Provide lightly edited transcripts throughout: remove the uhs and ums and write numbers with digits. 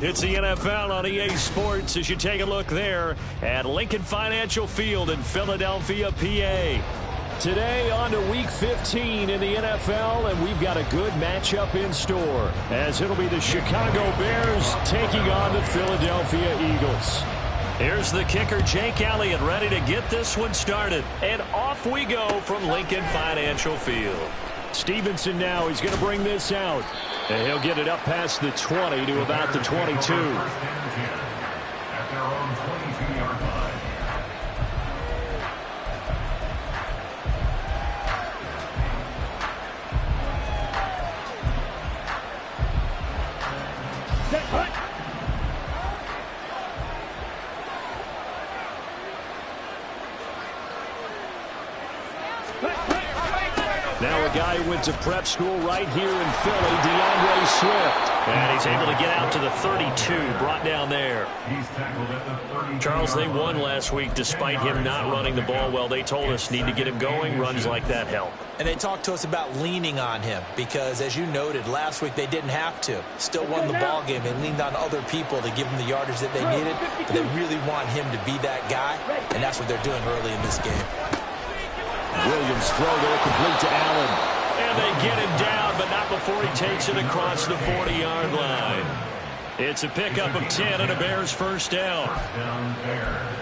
It's the NFL on EA Sports as you take a look there at Lincoln Financial Field in Philadelphia, PA. Today on to Week 15 in the NFL, and we've got a good matchup in store as it'll be the Chicago Bears taking on the Philadelphia Eagles. Here's the kicker, Jake Elliott, ready to get this one started. And off we go from Lincoln Financial Field. Stevenson now, he's going to bring this out. And he'll get it up past the 20 to about the 22. At their own 22-yard line. Now a guy who went to prep school right here in Philly, DeAndre Swift. And he's able to get out to the 32, brought down there. He's tackled at the 32. Charles, they won last week despite him not running the ball well. They told us need to get him going. Runs like that help. And they talked to us about leaning on him because, as you noted, last week they didn't have to. Still won the ball game. They leaned on other people to give them the yardage that they needed. But they really want him to be that guy, and that's what they're doing early in this game. Williams throw there, complete to Allen. And they get him down, but not before he takes it across the 40-yard line. It's a pickup of 10 and a Bears first down. First down, Bears.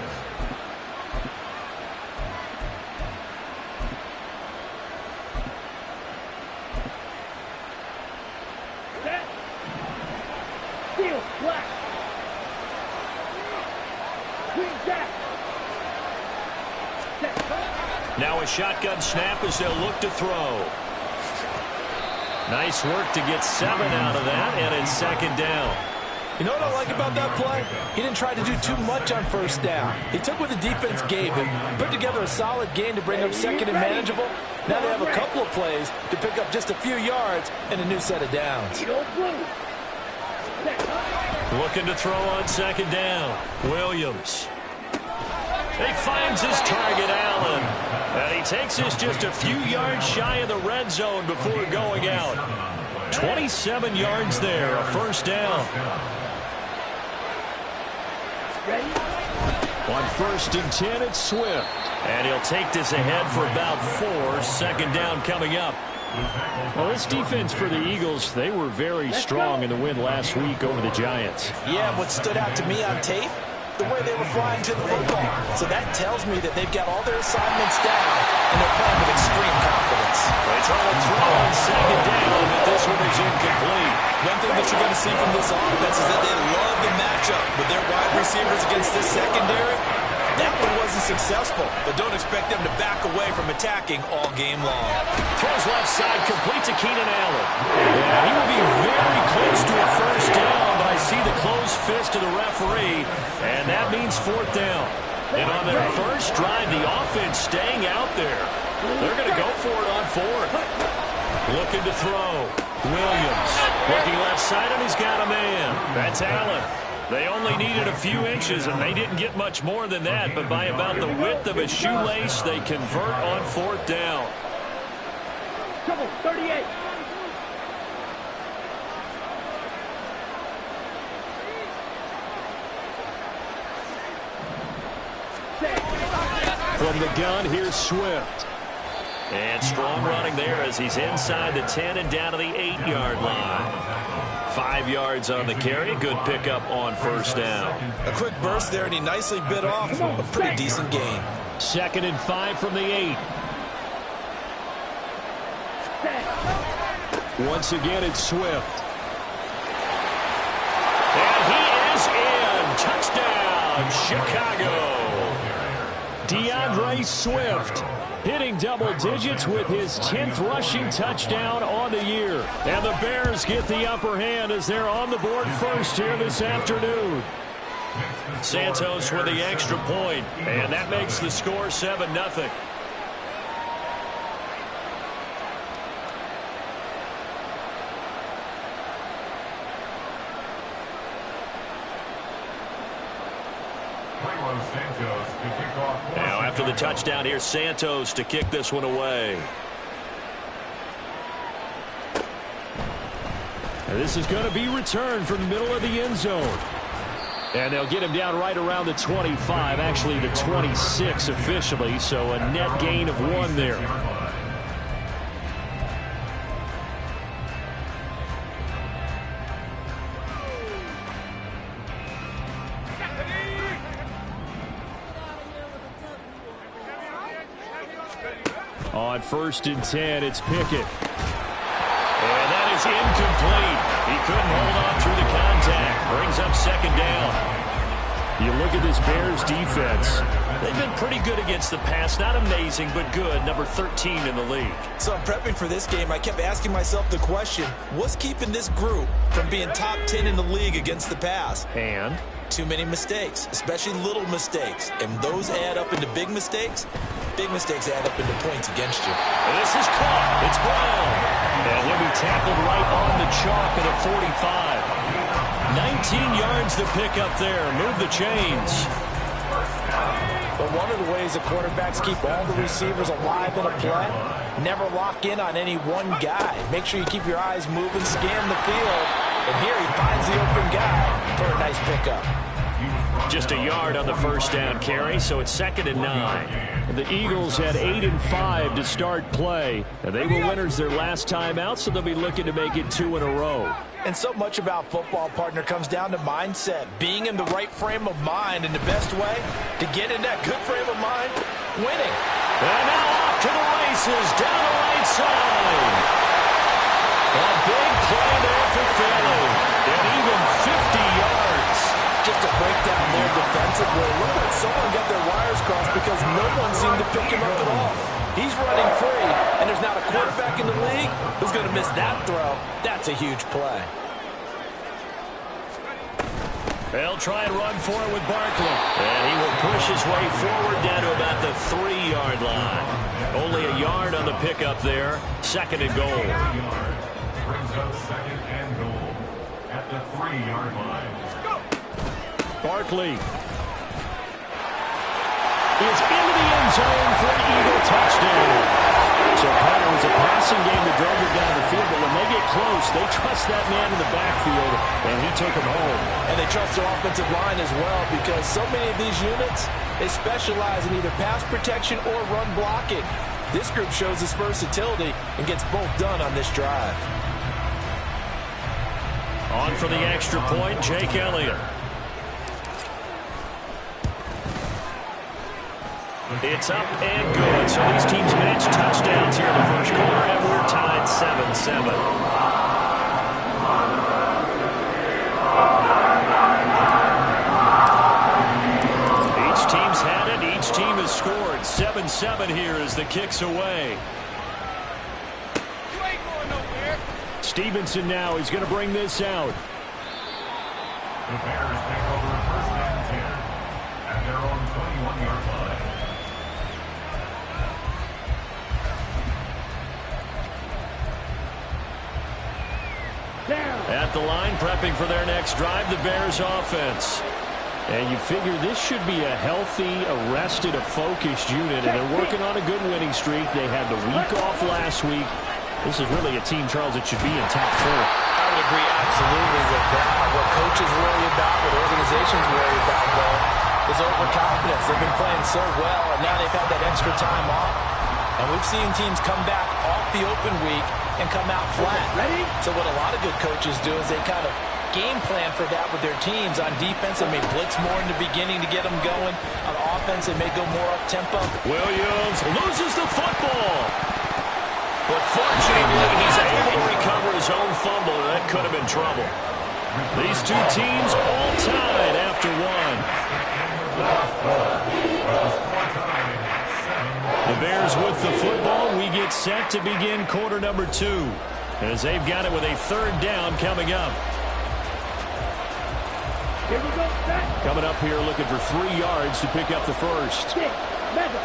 Now a shotgun snap as they'll look to throw. Nice work to get 7 out of that, and it's second down. You know what I like about that play? He didn't try to do too much on first down. He took what the defense gave him, put together a solid game to bring up second and manageable. Now they have a couple of plays to pick up just a few yards and a new set of downs. Looking to throw on second down. Williams. He finds his target, Allen. And he takes this just a few yards shy of the red zone before going out. 27 yards there, a first down. On 1st and 10, it's Swift. And he'll take this ahead for about 4. Second down coming up. Well, this defense for the Eagles, they were very strong in the win last week over the Giants. Yeah, what stood out to me on tape, the way they were flying to the football. So that tells me that they've got all their assignments down, and they're playing with extreme confidence. They try to throw on second down, but this one is incomplete. One thing that you're going to see from this offense is that they love the matchup with their wide receivers against this secondary. That one wasn't successful, but don't expect them to back away from attacking all game long. Throws left side, complete to Keenan Allen. Yeah, he will be very close to a first down, but I see the closed fist of the referee, and that means 4th down. And on their first drive, the offense staying out there. They're going to go for it on 4th. Looking to throw. Williams looking left side, and he's got a man. That's Allen. They only needed a few inches, and they didn't get much more than that, but by about the width of a shoelace, they convert on 4th down. 38. From the gun, here's Swift. And strong running there as he's inside the 10 and down to the 8-yard line. 5 yards on the carry. Good pickup on first down. A quick burst there, and he nicely bit off a pretty decent gain. 2nd and 5 from the 8. Once again, it's Swift. And he is in. Touchdown, Chicago. DeAndre Swift hitting double digits with his 10th rushing touchdown on the year. And the Bears get the upper hand as they're on the board first here this afternoon. Santos with the extra point, and that makes the score 7-0. Now after the touchdown, here's Santos to kick this one away. And this is going to be returned from the middle of the end zone. And they'll get him down right around the 25, actually the 26 officially, so a net gain of 1 there. On 1st and 10, it's Pickett. And that is incomplete. He couldn't hold on through the contact. Brings up 2nd down. You look at this Bears defense. They've been pretty good against the pass. Not amazing, but good. Number 13 in the league. So I'm prepping for this game. I kept asking myself the question, what's keeping this group from being top 10 in the league against the pass? And? Too many mistakes, especially little mistakes. And those add up into big mistakes. Big mistakes add up into points against you. And this is caught. It's Brown. And he'll be tackled right on the chalk at a 45. 19 yards to pick up there. Move the chains. But one of the ways the quarterbacks keep all the receivers alive in a play, never lock in on any one guy. Make sure you keep your eyes moving, scan the field. And here he finds the open guy for a nice pickup. Just a yard on the 1st down carry, so it's 2nd and 9. The Eagles had 8 and 5 to start play, and they were winners their last time out, so they'll be looking to make it 2 in a row. And so much about football, partner, comes down to mindset, being in the right frame of mind, and the best way to get in that good frame of mind, winning. And now off to the races, down the right side. A big play there for Philly, and even 50 yards. Just a breakdown there defensively. Looked like someone got their wires crossed because no one seemed to pick him up at all. He's running free, and there's not a quarterback in the league who's going to miss that throw. That's a huge play. They'll try and run for it with Barkley. And he will push his way forward down to about the 3-yard line. Only a yard on the pickup there. 2nd and goal. Brings up 2nd and goal at the 3-yard line. Barkley is into the end zone for an Eagle touchdown. So, Pat, it was a passing game that drove them down the field, but when they get close, they trust that man in the backfield, and he took him home. And they trust their offensive line as well because so many of these units, they specialize in either pass protection or run blocking. This group shows its versatility and gets both done on this drive. On for the extra point, Jake Elliott. It's up and good. So these teams match touchdowns here in the first quarter, and we're tied 7-7. Each team's had it. Each team has scored. 7-7 here as the kick's away. You ain't going nowhere. Stevenson now is going to bring this out. The Bears take over 1st and 10 at their own 21-yard line. At the line, prepping for their next drive, the Bears offense. And you figure this should be a healthy, arrested, a focused unit, and they're working on a good winning streak. They had the week off last week. This is really a team, Charles, that should be in top 4. I would agree absolutely with that. What coaches worry about, what organizations worry about, though, is overconfidence. They've been playing so well, and now they've had that extra time off. And we've seen teams come back off the open week and come out flat. Ready? So what a lot of good coaches do is they kind of game plan for that with their teams. On defense, they may blitz more in the beginning to get them going. On offense, they may go more up-tempo. Williams loses the football. But fortunately, he's able to recover his own fumble, and that could have been trouble. These two teams all tied after one. The Bears with the football. We get set to begin quarter number 2 as they've got it with a 3rd down coming up. Here we go. Back. Coming up here looking for 3 yards to pick up the first. Kick. Mega.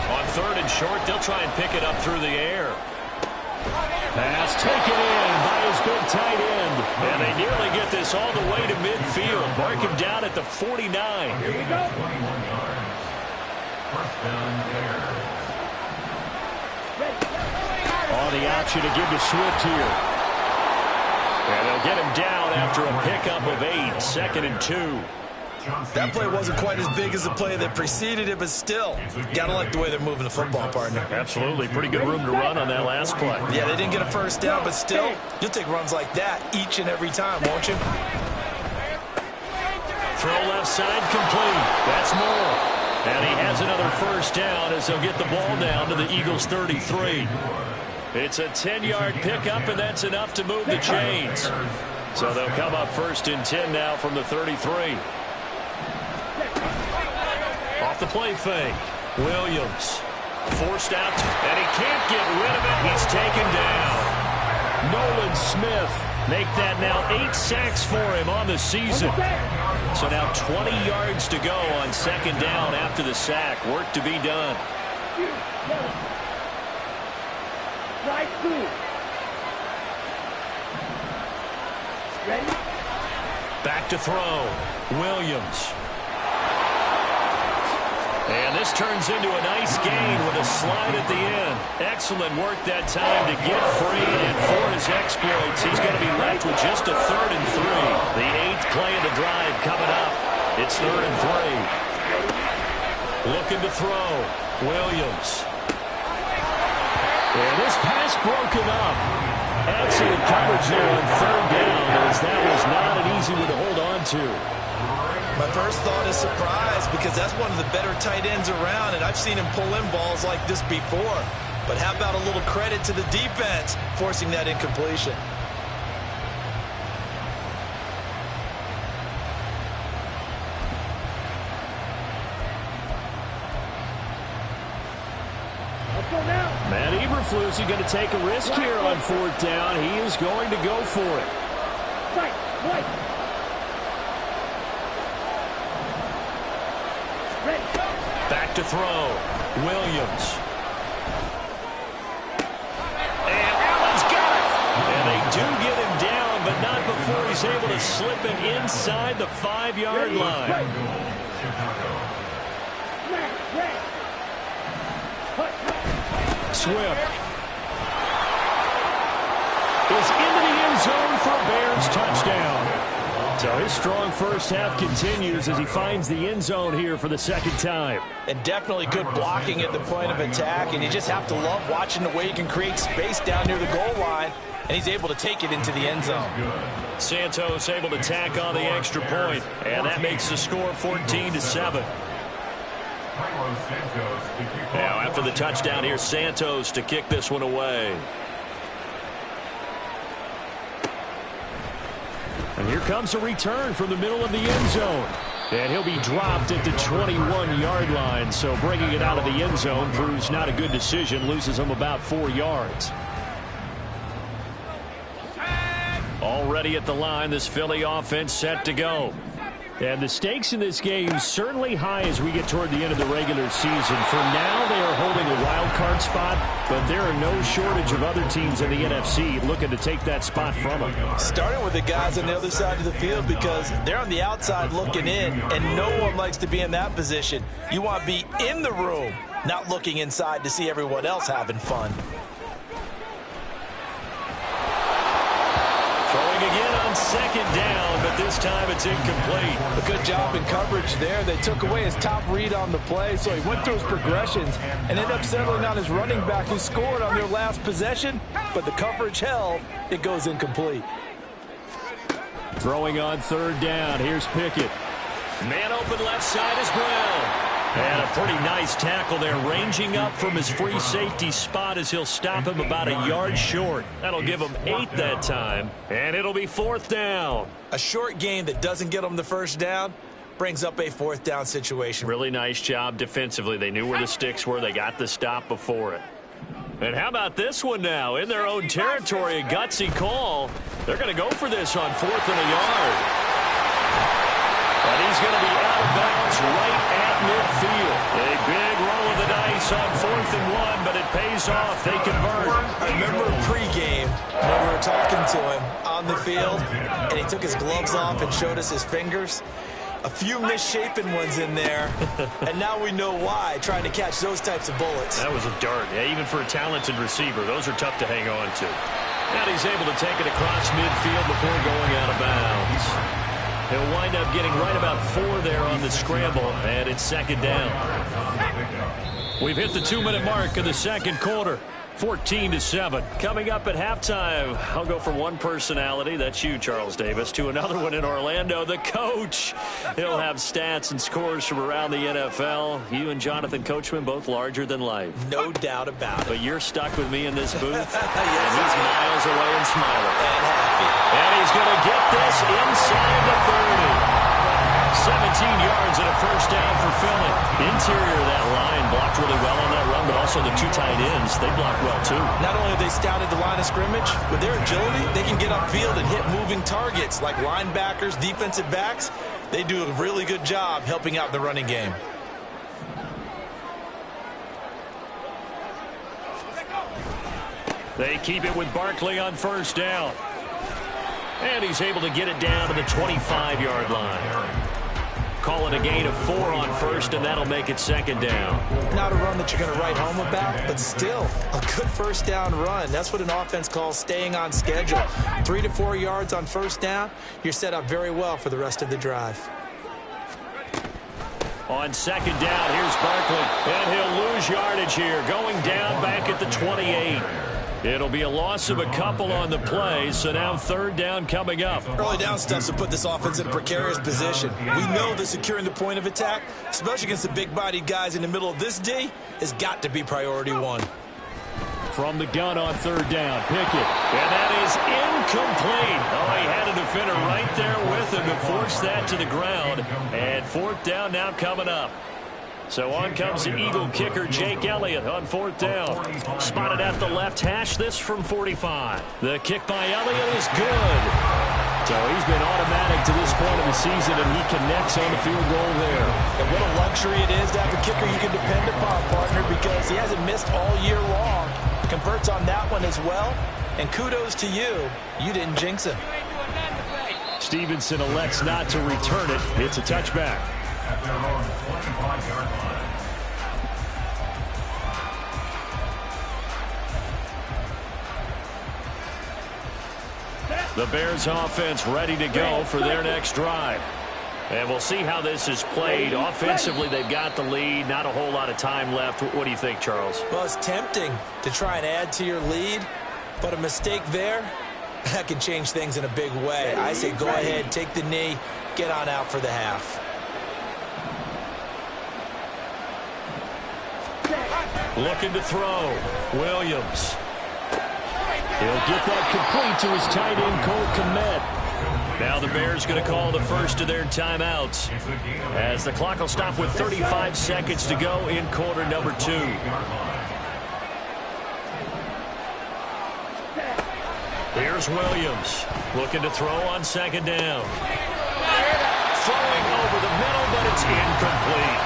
On 3rd and short, they'll try and pick it up through the air. Pass taken in by his big tight end. And they nearly get this all the way to midfield. Mark him down at the 49. Here we go. 21 yards. 1st down there. On the option to give to Swift here. And they'll get him down after a pickup of 8, 2nd and 2. That play wasn't quite as big as the play that preceded it, but still, got to like the way they're moving the football, partner. Absolutely. Pretty good room to run on that last play. Yeah, they didn't get a first down, but still, you'll take runs like that each and every time, won't you? Throw left side complete. That's Moore. And he has another first down as they'll get the ball down to the Eagles' 33. It's a 10-yard pickup, and that's enough to move the chains. So they'll come up 1st and 10 now from the 33. Off the play fake. Williams forced out, and he can't get rid of it. He's taken down. Nolan Smith make that now 8 sacks for him on the season. So now 20 yards to go on 2nd down after the sack. Work to be done. Right through. Ready? Back to throw. Williams. And this turns into a nice gain with a slide at the end. Excellent work that time to get free, and for his exploits, he's going to be left with just a 3rd and 3. The 8th play of the drive coming up. It's 3rd and 3. Looking to throw. Williams. And this pass broken up. Excellent coverage there on 3rd down, as that was not an easy one to hold on to. My first thought is surprise, because that's one of the better tight ends around, and I've seen him pull in balls like this before. But how about a little credit to the defense forcing that incompletion? Let's go now. Matt Eberflus is going to take a risk here on 4th down. He is going to go for it. Right, right. Ready. Back to throw. Williams. And Allen's got it. And they do get him down, but not before he's able to slip it inside the 5-yard line. Right. Right. Swift is into the end zone for a Bears touchdown. So his strong first half continues as he finds the end zone here for the 2nd time. And definitely good blocking at the point of attack, and you just have to love watching the way he can create space down near the goal line, and he's able to take it into the end zone. Santos able to tack on the extra point, and that makes the score 14-7. Now after the touchdown, here's Santos to kick this one away. And here comes a return from the middle of the end zone. And he'll be dropped at the 21-yard line. So bringing it out of the end zone proves not a good decision. Loses him about 4 yards. Already at the line, this Philly offense set to go. And the stakes in this game certainly high as we get toward the end of the regular season. For now, they are holding a wild card spot, but there are no shortage of other teams in the NFC looking to take that spot from them. Starting with the guys on the other side of the field, because they're on the outside looking in, and no one likes to be in that position. You want to be in the room, not looking inside to see everyone else having fun. Throwing again on 2nd down, but this time it's incomplete. A good job in coverage there. They took away his top read on the play, so he went through his progressions and ended up settling on his running back who scored on their last possession, but the coverage held. It goes incomplete. Throwing on 3rd down. Here's Pickett. Man open left side is Brown. And a pretty nice tackle there, ranging up from his free safety spot as he'll stop him about a yard short. That'll give him 8 that time, and it'll be 4th down. A short game that doesn't get them the first down brings up a 4th down situation. Really nice job defensively. They knew where the sticks were. They got the stop before it. And how about this one now? In their own territory, a gutsy call. They're going to go for this on 4th and a yard. And he's going to be out of bounds right at midfield. A big roll of the dice on 4th and 1, but it pays off. They convert. I remember pregame when we were talking to him on the field, and he took his gloves off and showed us his fingers. A few misshapen ones in there, and now we know why, trying to catch those types of bullets. That was a dart. Yeah, even for a talented receiver, those are tough to hang on to. And he's able to take it across midfield before going out of bounds. He'll wind up getting right about 4 there on the scramble, and it's second down. We've hit the 2-minute mark of the second quarter. 14-7. Coming up at halftime, I'll go from one personality, that's you, Charles Davis, to another one in Orlando, the coach. He'll have stats and scores from around the NFL. You and Jonathan Coachman, both larger than life. No doubt about it. But you're stuck with me in this booth, yes, and he's miles away and smiling. And happy. And he's going to get this inside the 30. 17 yards and a first down for Philly. Interior of that line blocked really well on that run, but also the 2 tight ends, they blocked well too. Not only have they scouted the line of scrimmage, with their agility, they can get upfield and hit moving targets like linebackers, defensive backs. They do a really good job helping out the running game. They keep it with Barkley on first down. And he's able to get it down to the 25-yard line. Call it a gain of 4 on first, and that'll make it second down. Not a run that you're going to write home about, but still a good first down run. That's what an offense calls staying on schedule. 3 to 4 yards on first down, you're set up very well for the rest of the drive. On second down, here's Barkley, and he'll lose yardage here, going down back at the 28. It'll be a loss of a couple on the play, so now third down coming up. Early down stuff to put this offense in a precarious position. We know that securing the point of attack, especially against the big-bodied guys in the middle of this D, has got to be priority 1. From the gun on third down, Pickett. And that is incomplete. Oh, he had a defender right there with him to force that to the ground. And fourth down now coming up. So on comes the Eagle kicker, Jake Elliott, on fourth down. Spotted at the left hash, this from 45. The kick by Elliott is good. So he's been automatic to this point of the season, and he connects on the field goal there. And what a luxury it is to have a kicker you can depend upon, partner, because he hasn't missed all year long. Converts on that one as well. And kudos to you. You didn't jinx him. Stevenson elects not to return it. It's a touchback. At their own 25-yard line. The Bears offense ready to go for their next drive. And we'll see how this is played. Offensively, they've got the lead. Not a whole lot of time left. What do you think, Charles? Well, it's tempting to try and add to your lead, but a mistake there, that can change things in a big way. I say go ahead, take the knee, get on out for the half. Looking to throw. Williams. He'll get that complete to his tight end, Cole Kmet. Now the Bears going to call the first of their timeouts, as the clock will stop with 35 seconds to go in quarter number 2. Here's Williams looking to throw on second down. Throwing over the middle, but it's incomplete.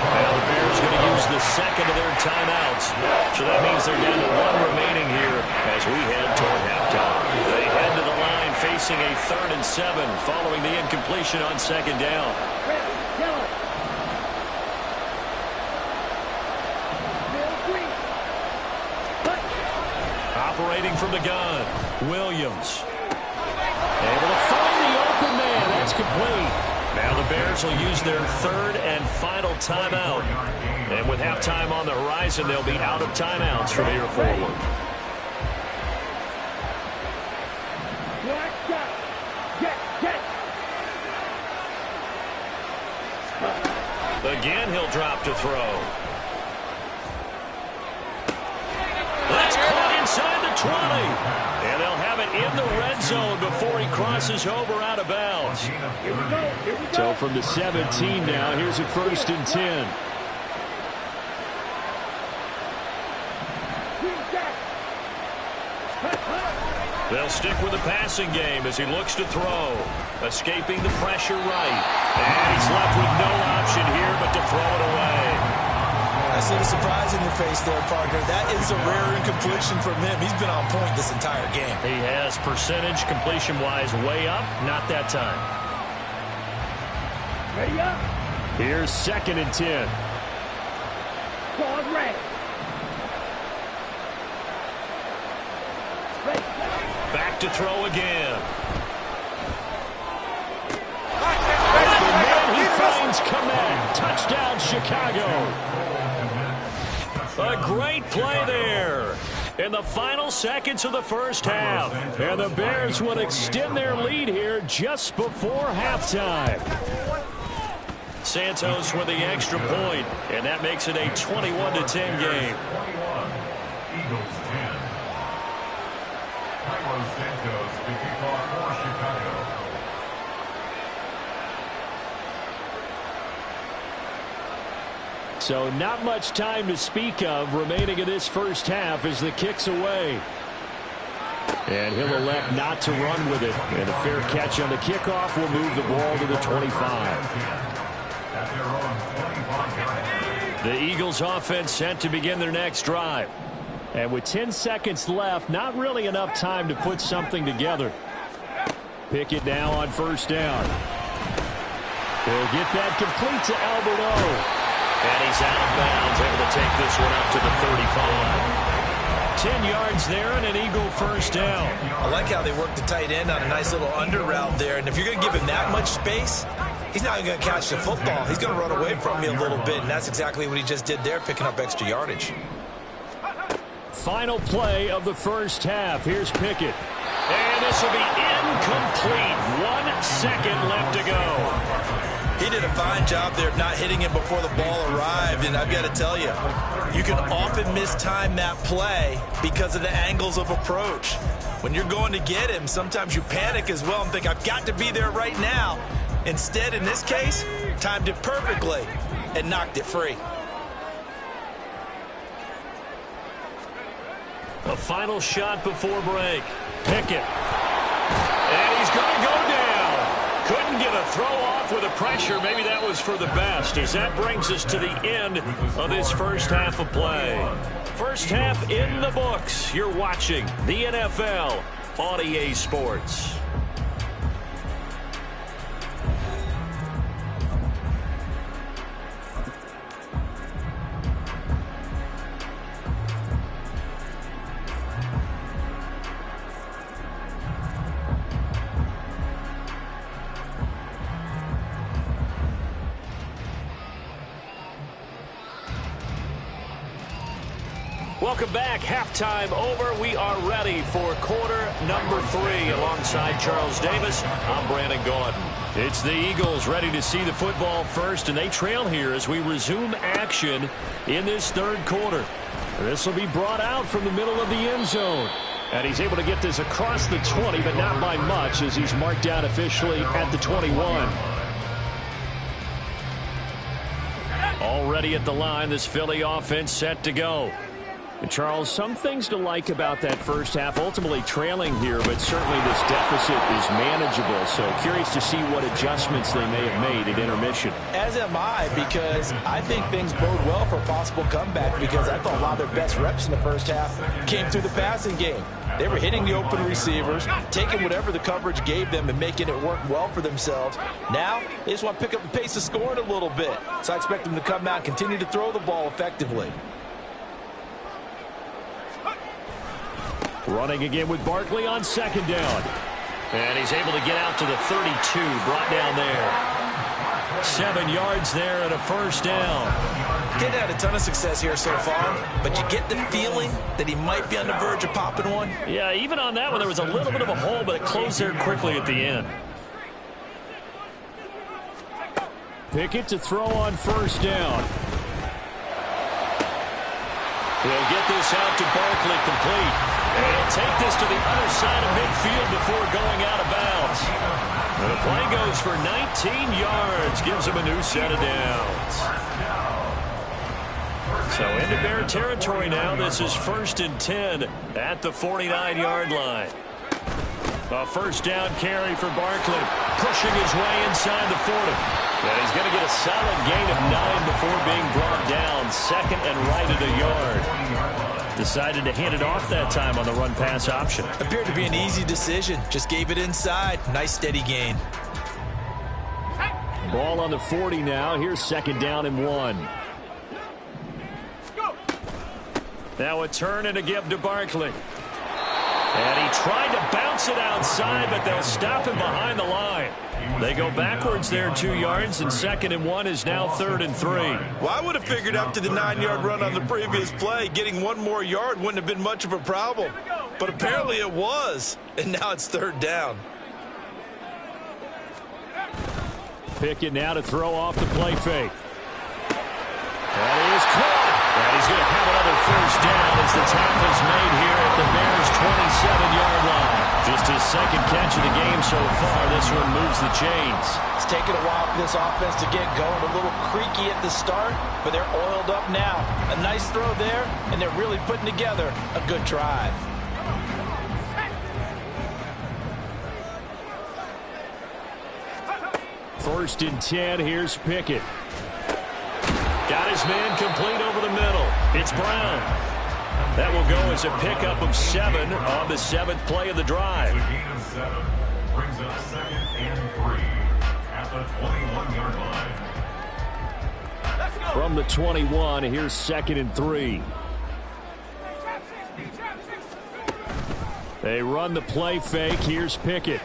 Now the Bears going to use the second of their timeouts. So that means they're down to 1 remaining here as we head toward halftime. They head to the line facing a 3rd and 7 following the incompletion on second down. Operating from the gun, Williams. Able to find the open man. That's complete. Now the Bears will use their 3rd and final timeout. And with halftime on the horizon, they'll be out of timeouts from here forward. Again, he'll drop to throw. That's caught inside the 20. And they'll have it in the red zone before he crosses over out of bounds. So from the 17 now, here's a 1st and 10. They'll stick with the passing game as he looks to throw. Escaping the pressure right. And he's left with no option here but to throw it away. I see the surprise in your face there, partner. That is a rare incompletion from him. He's been on point this entire game. He has percentage completion-wise way up. Not that time. Ready up. Here's 2nd and 10. Pause ready. Ready. to throw again. He finds Kmet. Touchdown, Chicago. A great play there. In the final seconds of the first half. And the Bears would extend their lead here just before halftime. Santos with the extra point, and that makes it a 21-10 game. 21, Eagles 10. Carlos Santos to kick off for Chicago. So not much time to speak of remaining in this first half as the kick's away. And he'll elect not to run with it. And a fair catch on the kickoff will move the ball to the 25. The Eagles offense set to begin their next drive. And with 10 seconds left, not really enough time to put something together. Pickett now on first down. They'll get that complete to Alberto. And he's out of bounds, able to take this one up to the 35. 10 yards there and an Eagle first down. I like how they work the tight end on a nice little under route there. And if you're going to give him that much space, he's not going to catch the football. He's going to run away from you a little bit, and that's exactly what he just did there, picking up extra yardage. Final play of the first half. Here's Pickett. And this will be incomplete. 1 second left to go. He did a fine job there of not hitting him before the ball arrived, and I've got to tell you, you can often mistime that play because of the angles of approach. When you're going to get him, sometimes you panic as well and think, I've got to be there right now. Instead, in this case, timed it perfectly and knocked it free. A final shot before break. Pickett. And he's going to go down. Couldn't get a throw off with the pressure. Maybe that was for the best, as that brings us to the end of this first half of play. First half in the books. You're watching the NFL on EA Sports. Welcome back. Halftime over. We are ready for quarter number 3. Alongside Charles Davis, I'm Brandon Gordon. It's the Eagles ready to see the football first, and they trail here as we resume action in this third quarter. This will be brought out from the middle of the end zone. And he's able to get this across the 20, but not by much, as he's marked down officially at the 21. Already at the line, this Philly offense set to go. And Charles, some things to like about that first half, ultimately trailing here, but certainly this deficit is manageable. So curious to see what adjustments they may have made at intermission. As am I, because I think things bode well for a possible comeback, because I thought a lot of their best reps in the first half came through the passing game. They were hitting the open receivers, taking whatever the coverage gave them and making it work well for themselves. Now, they just want to pick up the pace of scoring a little bit. So I expect them to come out and continue to throw the ball effectively. Running again with Barkley on second down. And he's able to get out to the 32, brought down there. 7 yards there and a first down. He hadn't had a ton of success here so far, but you get the feeling that he might be on the verge of popping one. Yeah, even on that one, there was a little bit of a hole, but it closed there quickly at the end. Pickett to throw on first down. He'll get this out to Barkley, complete. And he'll take this to the other side of midfield before going out of bounds. And the play goes for 19 yards, gives him a new set of downs. So into Bear territory now. This is 1st and 10 at the 49-yard line. A first down carry for Barkley, pushing his way inside the 40. And he's going to get a solid gain of 9 before being brought down. Second and right at a yard. Decided to hand it off that time on the run-pass option. Appeared to be an easy decision. Just gave it inside. Nice steady gain. Ball on the 40 now. Here's second down and 1. Now a turn and a give to Barkley. And he tried to bounce it outside, but they'll stop him behind the line. They go backwards there 2 yards, and 2nd and 1 is now 3rd and 3. Well, I would have figured after the 9-yard run on the previous play, getting 1 more yard wouldn't have been much of a problem. But apparently it was, and now it's 3rd down. Pickett now to throw off the play fake. That is caught. And he's going to have another 1st down as the tackle's made here at the Bears' 27-yard line. Just his 2nd catch of the game so far. This one moves the chains. It's taken a while for this offense to get going. A little creaky at the start, but they're oiled up now. A nice throw there, and they're really putting together a good drive. First and 10, here's Pickett. Got his man complete over the middle. It's Brown. That will go as a pickup of 7 on the 7th play of the drive. A gain of 7 brings up 2nd and 3 at the 21-yard line. From the 21, here's 2nd and 3. They run the play fake. Here's Pickett.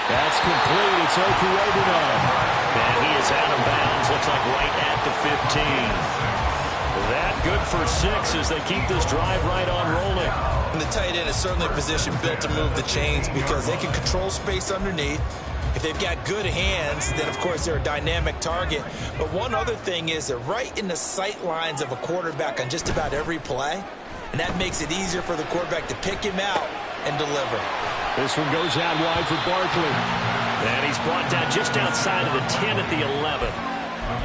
That's complete. It's Okuobunon. And he is out of bounds. Looks like right at the 15. That good for 6 as they keep this drive right on rolling. And the tight end is certainly a position built to move the chains because they can control space underneath. If they've got good hands, then of course they're a dynamic target. But one other thing is they're right in the sight lines of a quarterback on just about every play. And that makes it easier for the quarterback to pick him out and deliver. This one goes out wide for Barkley. And he's brought down just outside of the 10 at the 11.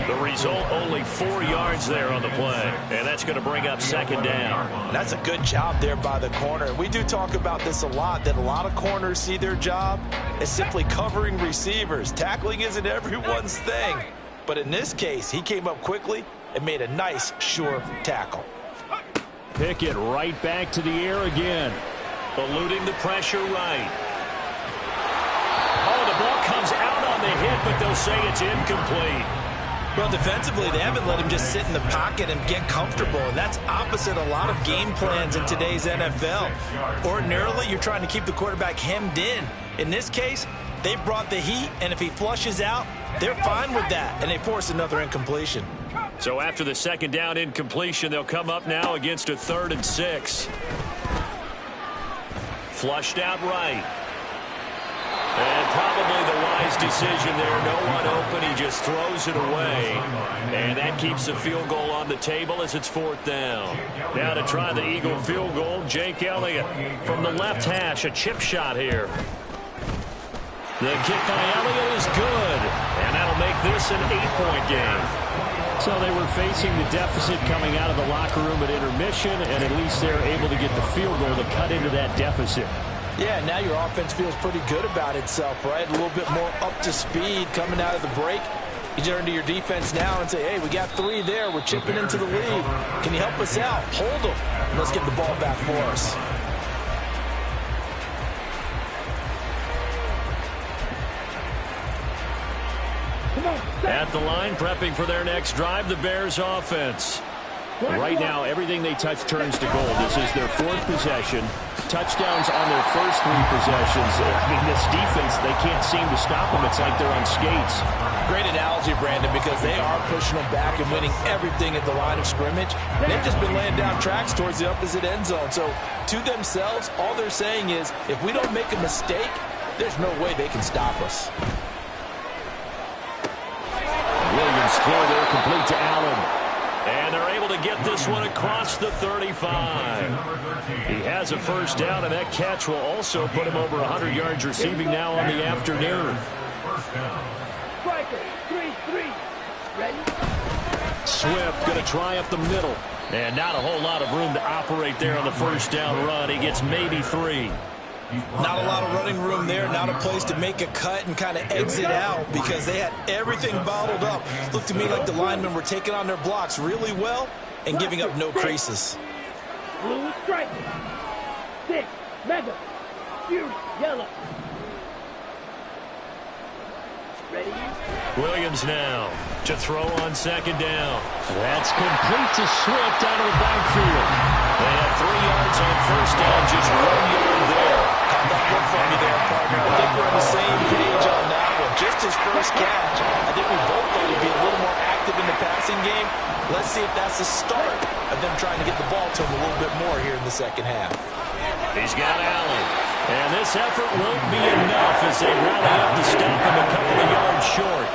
The result, only 4 yards there on the play. And that's going to bring up 2nd down. That's a good job there by the corner. We do talk about this a lot, that a lot of corners see their job as simply covering receivers. Tackling isn't everyone's thing. But in this case, he came up quickly and made a nice, sure tackle. Pickett right back to the air again. Eluding the pressure right. Oh, the ball comes out on the hit, but they'll say it's incomplete. Well, defensively, they haven't let him just sit in the pocket and get comfortable, and that's opposite a lot of game plans in today's NFL. Ordinarily, you're trying to keep the quarterback hemmed in. In this case, they brought the heat, and if he flushes out, they're fine with that, and they force another incompletion. So after the 2nd down incompletion, they'll come up now against a 3rd and 6. Flushed out right. And probably the wise decision there. No one open. He just throws it away. And that keeps the field goal on the table as it's 4th down. Now to try the Eagle field goal, Jake Elliott from the left hash. A chip shot here. The kick by Elliott is good. And that'll make this an 8-point game. So they were facing the deficit coming out of the locker room at intermission, and at least they're able to get the field goal to cut into that deficit. Yeah, now your offense feels pretty good about itself, right? A little bit more up to speed coming out of the break. You turn to your defense now and say, hey, we got 3 there. We're chipping into the lead. Can you help us out? Hold them. Let's get the ball back for us. At the line, prepping for their next drive, the Bears offense. Right now, everything they touch turns to gold. This is their 4th possession. Touchdowns on their first 3 possessions. I mean, this defense, they can't seem to stop them. It's like they're on skates. Great analogy, Brandon, because they are pushing them back and winning everything at the line of scrimmage. They've just been laying down tracks towards the opposite end zone. So to themselves, all they're saying is, if we don't make a mistake, there's no way they can stop us. Williams throw there complete to Allen. And they're able to get this one across the 35. He has a 1st down, and that catch will also put him over 100 yards receiving now on the afternoon. Striker, 3-3. Ready? Swift going to try up the middle. And not a whole lot of room to operate there on the 1st down run. He gets maybe 3. Not a lot of running room there, not a place to make a cut and kind of exit out because they had everything bottled up. It looked to me like the linemen were taking on their blocks really well and giving up no creases. Blue striker. 6. Mega. Fury. Yellow. Ready? Williams now to throw on 2nd down. That's complete to Swift out of the backfield. They have 3 yards yards on first down, just 1 yard there. Caught that one from you there, partner. I think we're on the same page on that one. Just his first catch. I think we both thought he'd be a little more active in the passing game. Let's see if that's the start of them trying to get the ball to him a little bit more here in the second half. He's got Allen. And this effort won't be enough as they rally up to stop him a couple of yards short.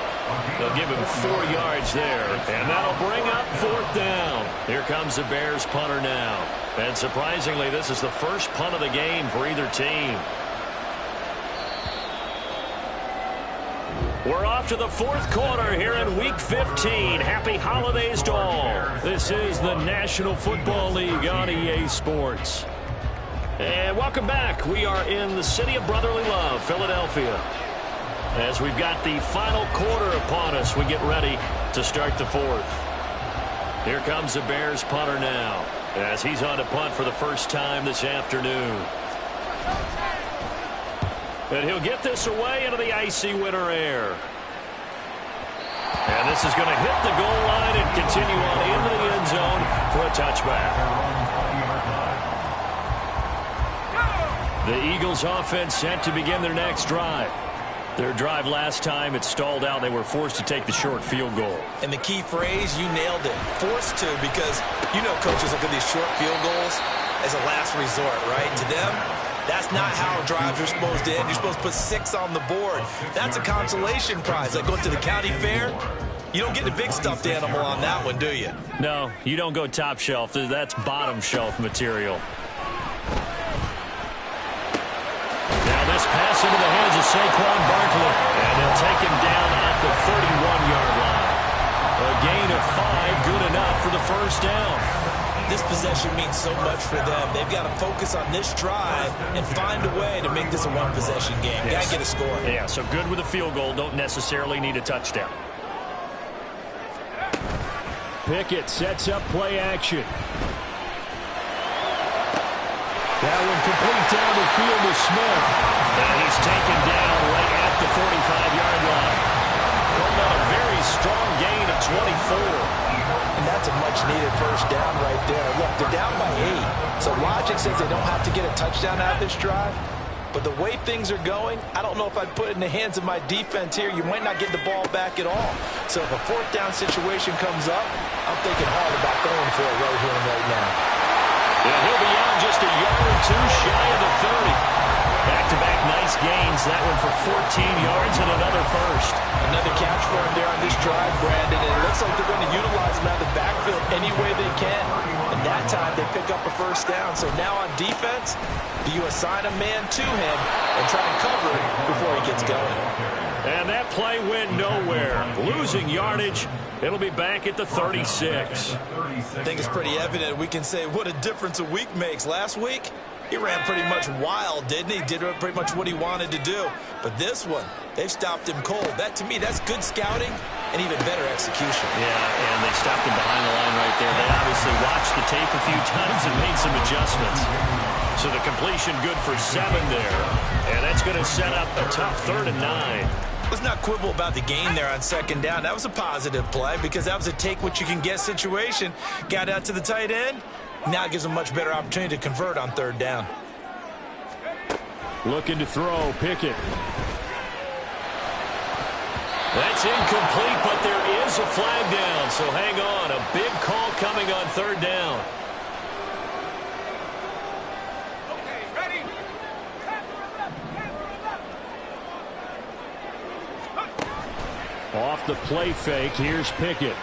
They'll give him 4 yards there, and that'll bring up 4th down. Here comes the Bears punter now. And surprisingly, this is the first punt of the game for either team. We're off to the 4th quarter here in Week 15. Happy holidays to all. This is the National Football League on EA Sports. And welcome back. We are in the city of brotherly love, Philadelphia. As we've got the final quarter upon us, we get ready to start the 4th. Here comes the Bears punter now, as he's on to punt for the first time this afternoon. And he'll get this away into the icy winter air. And this is going to hit the goal line and continue on into the end zone for a touchback. The Eagles offense set to begin their next drive. Their drive last time, it stalled out. They were forced to take the short field goal. And the key phrase, you nailed it. Forced to, because you know coaches look at these short field goals as a last resort, right? To them, that's not how drives are supposed to end. You're supposed to put 6 on the board. That's a consolation prize. Like going to the county fair, you don't get the big stuffed animal on that one, do you? No, you don't go top shelf. That's bottom shelf material. This pass into the hands of Saquon Barkley, and they'll take him down at the 31-yard line. A gain of 5, good enough for the first down. This possession means so much for them. They've got to focus on this drive and find a way to make this a one-possession game. Got to get a score. Yeah, so good with a field goal. Don't necessarily need a touchdown. Pickett sets up play action. That one complete down the field to Smith. And he's taken down right at the 45-yard line. Called out a very strong gain of 24. And that's a much-needed first down right there. Look, they're down by 8. So logic says they don't have to get a touchdown out of this drive. But the way things are going, I don't know if I'd put it in the hands of my defense here. You might not get the ball back at all. So if a 4th down situation comes up, I'm thinking hard about going for it right here and right now. And he'll be out just a yard or 2 shy of the 30. Back-to-back nice gains. That one for 14 yards and another first. Another catch for him there on this drive, Brandon. And it looks like they're going to utilize him out of the backfield any way they can. And that time they pick up a first down. So now on defense, do you assign a man to him and try and cover it before he gets going? And that play went nowhere. Losing yardage. It'll be back at the 36. I think it's pretty evident. We can say what a difference a week makes. Last week, he ran pretty much wild, didn't he? Did pretty much what he wanted to do. But this one, they've stopped him cold. That, to me, that's good scouting and even better execution. Yeah, and they stopped him behind the line right there. They obviously watched the tape a few times and made some adjustments. So the completion good for 7 there. And that's going to set up a tough 3rd and 9. Let's not quibble about the gain there on 2nd down. That was a positive play because that was a take-what-you-can-get situation. Got out to the tight end. Now it gives them a much better opportunity to convert on 3rd down. Looking to throw, Pickett. That's incomplete, but there is a flag down, so hang on. A big call coming on 3rd down. Off the play fake, here's Pickett.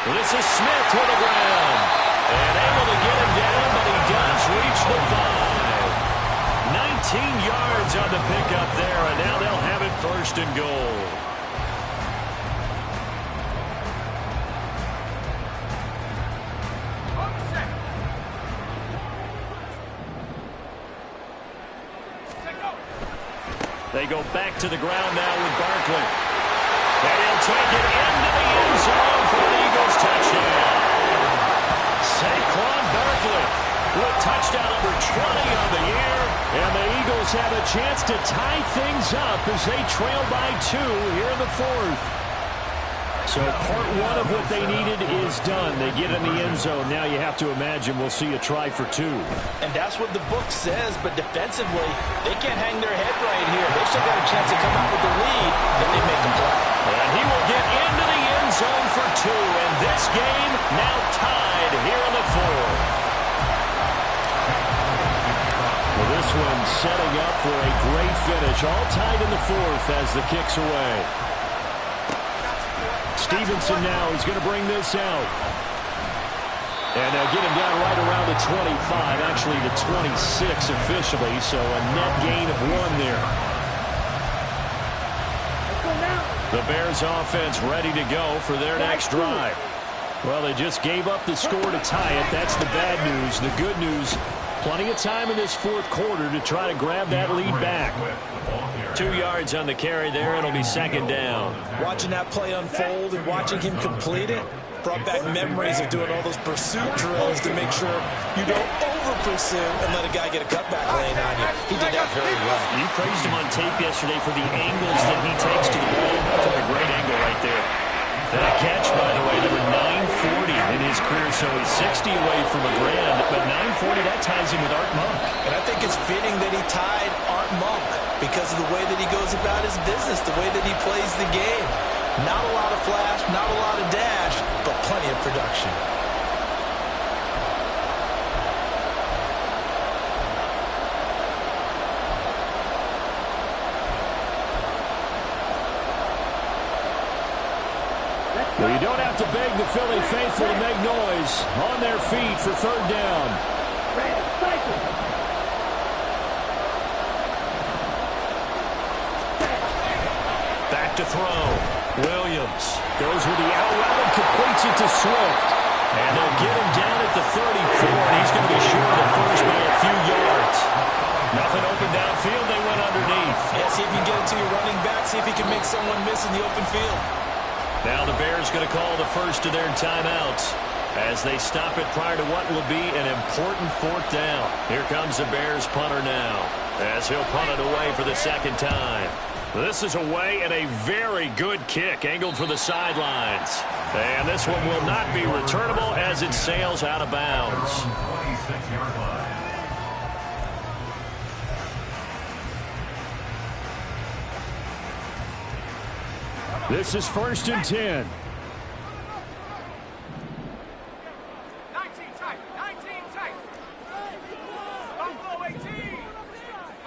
This is Smith to the ground. And able to get him down, but he does reach the 5. 19 yards on the pickup there, and now they'll have it 1st and goal. They go back to the ground now with Barkley. And he'll take it into the end zone for the Eagles touchdown. Saquon Barkley with touchdown number 20 on the year. And the Eagles have a chance to tie things up as they trail by 2 here in the 4th. So part one of what they needed is done. They get in the end zone. Now you have to imagine we'll see a try for two. And that's what the book says, but defensively, they can't hang their head right here. They've still got a chance to come out with the lead if they make a play. And he will get into the end zone for two. And this game now tied here in the fourth. Well, this one setting up for a great finish. All tied in the fourth as the kick's away. Stevenson now is going to bring this out. And they'll get him down right around the 25, actually the 26 officially, so a net gain of 1 there. The Bears offense ready to go for their next drive. Well, they just gave up the score to tie it. That's the bad news. The good news, plenty of time in this fourth quarter to try to grab that lead back. 2 yards on the carry there. It'll be second down. Watching that play unfold and watching him complete it brought back memories of doing all those pursuit drills to make sure you don't over-pursue and let a guy get a cutback lane on you. He did that very well. You praised him on tape yesterday for the angles that he takes to the ball. Took a great angle right there. That catch, by the way, number 940 in his career, so he's 60 away from a grand, but 940, that ties him with Art Monk. And I think it's fitting that he tied Art Monk because of the way that he goes about his business, the way that he plays the game. Not a lot of flash, not a lot of dash, but plenty of production. Well, you don't have to beg the Philly faithful to make noise. On their feet for third down. Back to throw. Williams goes with the out route and completes it to Swift. And they'll get him down at the 34, and he's going to be short of the first by a few yards. Nothing open downfield. They went underneath. Yeah, see if you can get it to your running back. See if you can make someone miss in the open field. Now the Bears going to call the first of their timeouts as they stop it prior to what will be an important fourth down. Here comes the Bears punter now as he'll punt it away for the second time. This is away and a very good kick angled for the sidelines. And this one will not be returnable as it sails out of bounds. 26-yard line. This is first and 10. 19 tight. 19 tight. On the ball, 18.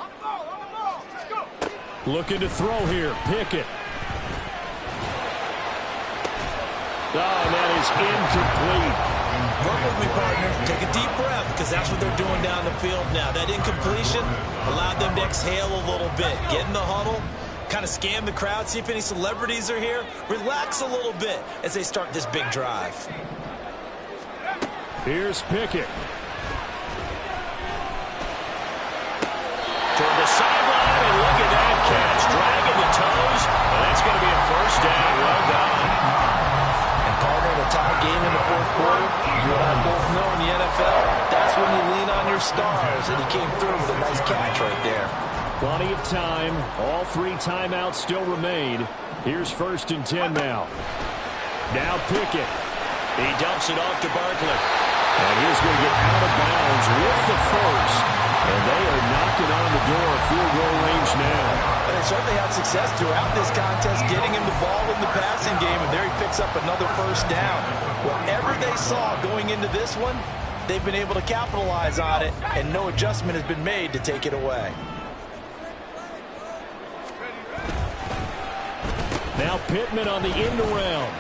On the ball. Let's go. Looking to throw here. Pickett. Oh, and that is incomplete. Work with me, partner. Take a deep breath because that's what they're doing down the field now. That incompletion allowed them to exhale a little bit. Get in the huddle. Kind of scan the crowd, see if any celebrities are here. Relax a little bit as they start this big drive. Here's Pickett. Toward the sideline, and look at that catch. Dragging the toes, and that's going to be a first down. Well done. And partner, in a tie game in the fourth quarter, you and I both know in the NFL, that's when you lean on your stars, and he came through with a nice catch right there. Plenty of time. All 3 timeouts still remain. Here's first and 10 now. Now Pickett. He dumps it off to Barkley. And he's going to get out of bounds with the first. And they are knocking on the door of field goal range now. And they certainly had success throughout this contest, getting him the ball in the passing game, and there he picks up another first down. Whatever they saw going into this one, they've been able to capitalize on it, and no adjustment has been made to take it away. Now Pittman on the end around.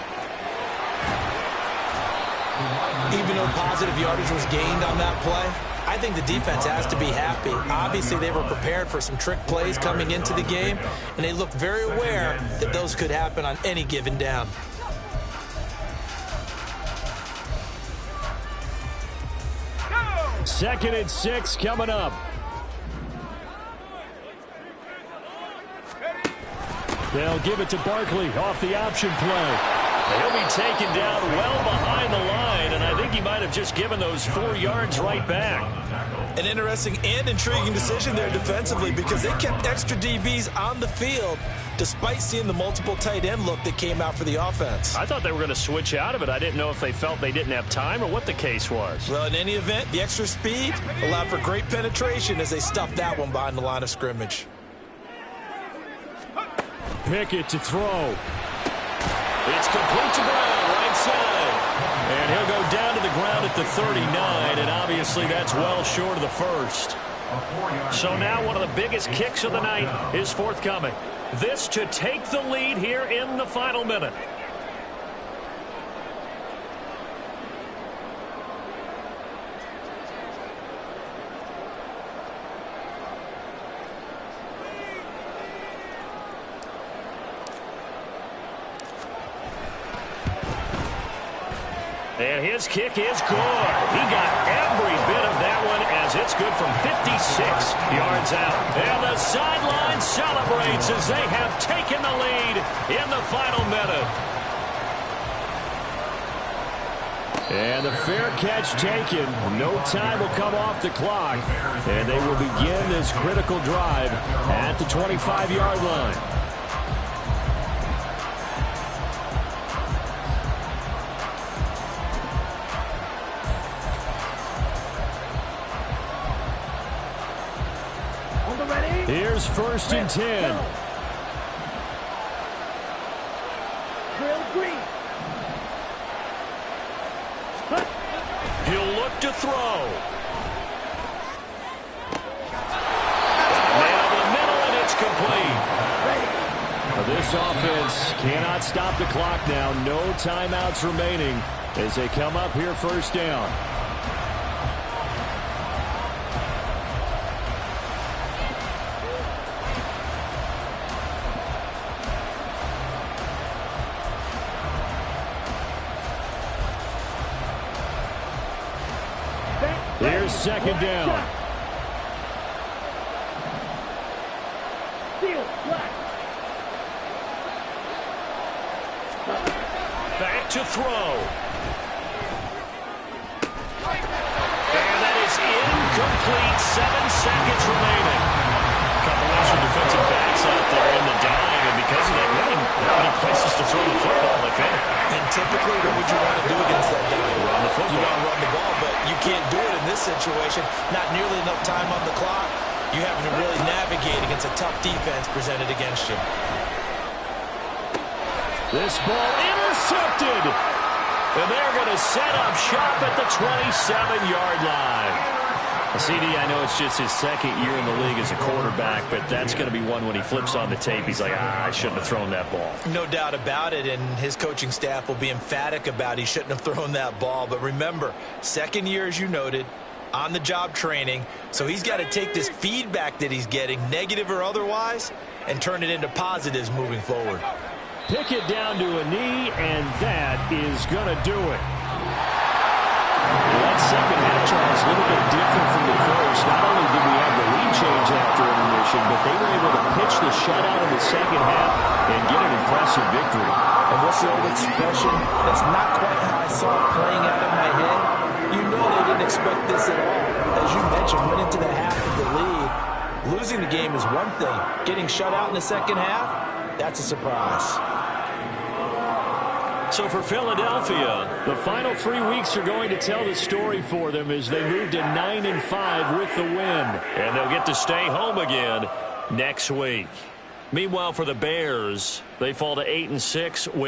Even though positive yardage was gained on that play, I think the defense has to be happy. Obviously, they were prepared for some trick plays coming into the game, and they looked very aware that those could happen on any given down. Second and 6 coming up. They'll give it to Barkley off the option play. He'll be taken down well behind the line, and I think he might have just given those 4 yards right back. An interesting and intriguing decision there defensively because they kept extra DBs on the field despite seeing the multiple tight end look that came out for the offense. I thought they were going to switch out of it. I didn't know if they felt they didn't have time or what the case was. Well, in any event, the extra speed allowed for great penetration as they stuffed that one behind the line of scrimmage. Pickett to throw. It's complete to Brown, right side. And he'll go down to the ground at the 39, and obviously that's well short of the first. So now one of the biggest kicks of the night is forthcoming. This to take the lead here in the final minute. And his kick is good. He got every bit of that one as it's good from 56 yards out. And the sideline celebrates as they have taken the lead in the final minute. And the fair catch taken. No time will come off the clock. And they will begin this critical drive at the 25-yard line. Here's 1st and 10. Drill green. He'll look to throw. Man over the middle, and it's complete. This offense cannot stop the clock now. No timeouts remaining as they come up here 1st down. Here's 2nd down. Back to throw. And that is incomplete. 7 seconds remaining. A couple extra defensive backs out there in the dime, and because of that, really not many places to throw the football, if any. And typically, what would you want to do against that dime? Run the football. You want to run the ball, but you can't do it in this situation. Not nearly enough time on the clock. You having to really navigate against a tough defense presented against you. This ball intercepted. And they're going to set up shop at the 27-yard line. CD, I know it's just his 2nd year in the league as a quarterback, but that's going to be one when he flips on the tape. He's like, I shouldn't have thrown that ball. No doubt about it, and his coaching staff will be emphatic about he shouldn't have thrown that ball. But remember, 2nd year, as you noted, on-the-job training, so he's got to take this feedback that he's getting, negative or otherwise, and turn it into positives moving forward. Pickett down to a knee, and that is going to do it. That second half, Charles, a little bit different from the first. Not only did we have the lead change after intermission, but they were able to pitch the shutout in the second half and get an impressive victory. And what's the old expression? That's not quite how I saw it playing out in my head. You know they didn't expect this at all. As you mentioned, went into the half of the lead. Losing the game is one thing. Getting shut out in the second half, that's a surprise. So for Philadelphia, the final 3 weeks are going to tell the story for them as they move to 9-5 with the win. And they'll get to stay home again next week. Meanwhile, for the Bears, they fall to 8-6 with